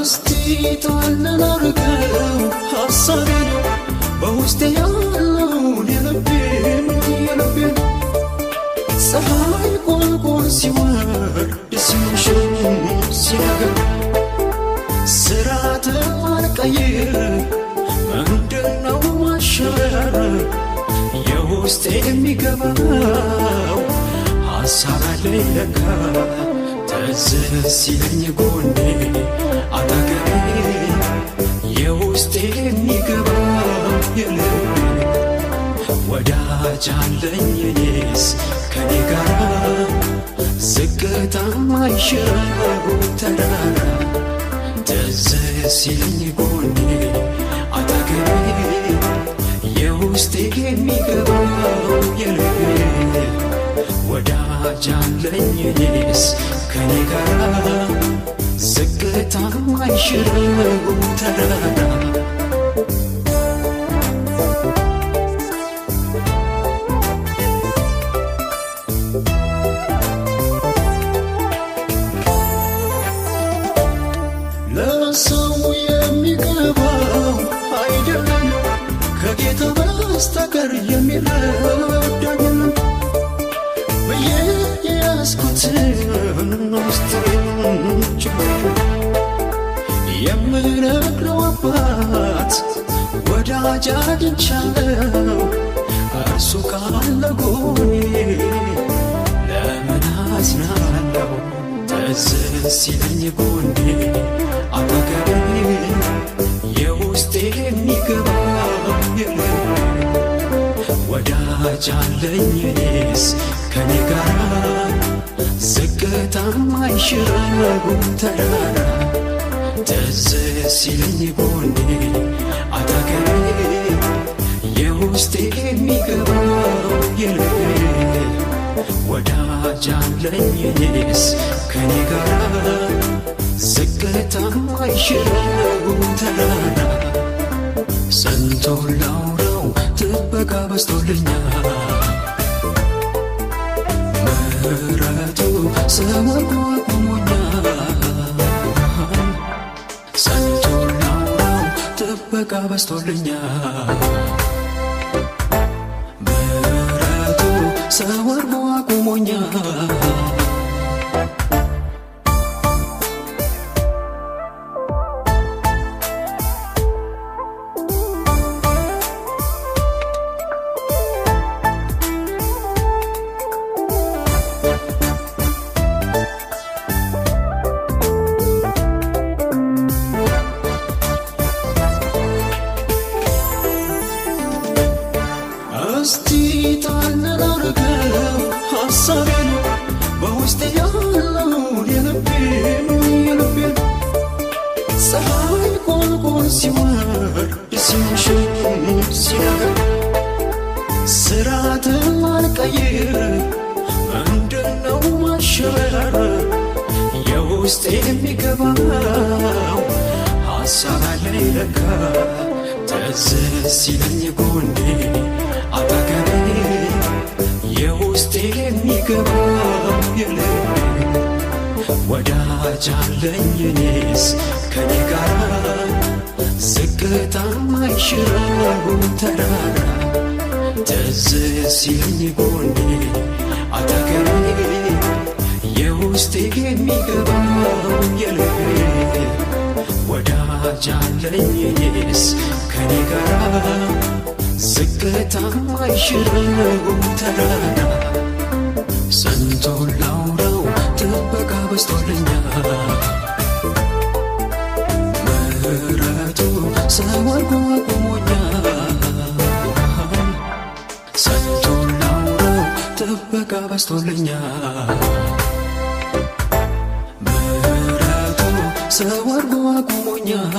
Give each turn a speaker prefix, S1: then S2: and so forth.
S1: እስቲ ታነናርገው ሐሳቤን በውስጤ ያለውን የልቤን ፀሐይ ቁልቁል ሲወርድ ሲመሽም ሲነጋ ስርዓት አልቀይር ምንድነው ማሸበር የውስጤ የሚገባው ሐሳብ አለኝ ለካ ትዝ ሲለኝ ጎኔ አጠገቤ የውስጤ የሚገባው የልቤ ወዳጅ አለኝ እኔስ ከኔ ጋራ ዝቅታ ማይሽረው ተራራ ትዝ ሲለኝ ጎኔ አጠገቤ የውስጤ የሚገባው የልቤ ወዳጅ አለኝ እኔስ ከኔ ጋራ ዝቅታ ማይሽረው ተራራ ለሰው የሚገባው አይደለም ከጌታ በስተቀር የሚረዳኝ ብዬ የያዝኩትን ምስጢሬን ችግሬን የምነግረው አባት ወዳጅ አግኝቻለሁ እርሱ ካለ ጎኔ ለምን አዝናለሁ ትዝ ሲለኝ ጎኔ አጠገቤ የውስጤ የሚገባው የልቤ ወዳጅ አለኝ እኔስ ከኔ ጋራ ዝቅታ ማይሽረው ተራራ ትዝ ሲለኝ ጎኔ አጠገቤ የውስጤ የሚገባው የልቤ ወዳጅ አለኝ እኔስ ከኔ ጋራ ዝቅታ ማይሽረው ተራራ ስንቱ ላውራው ጥበቃ በዝቶልኛል ምሕረቱ ሰወርጎ አቁሞኛል ስንቱ ላውራው ጥበቃ በዝቶልኛል ምሕረቱ ሰወርጎ አቁሞኛል እስቲ ታነናርገው ሐሳቤን በውስጤ ያለውን የልቤን ፀሐይ ቁልቁል ሲወርድ ሲመሽም ሲነጋ ስርዓት አልቀይር ምንድነው ማሸበር የውስጤ የሚገባው ሐሳብ አለኝ ለካ ትዝ ሲለኝ ጎኔ አጠገቤ የውስጤ የሚገባው የልቤ ወዳጅ አለኝ እኔስ ከኔ ጋራ ዝቅታ ማይሽረው ተራራ ትዝ ሲለኝ ጎኔ አጠገቤ የውስጤ የሚገባው የልቤ ወዳጅ አለኝ እኔስ ከኔ ጋራ ዝቅታ ማይሽረው ተራራ ስንቱ ላውራው ጥበቃ በዝቶልኛል ምሕረቱ ሰወርጎ አቁሞኛል ስንቱ ላውራው ጥበቃ በዝቶልኛል ምሕረቱ ሰወርጎ አቁሞኛል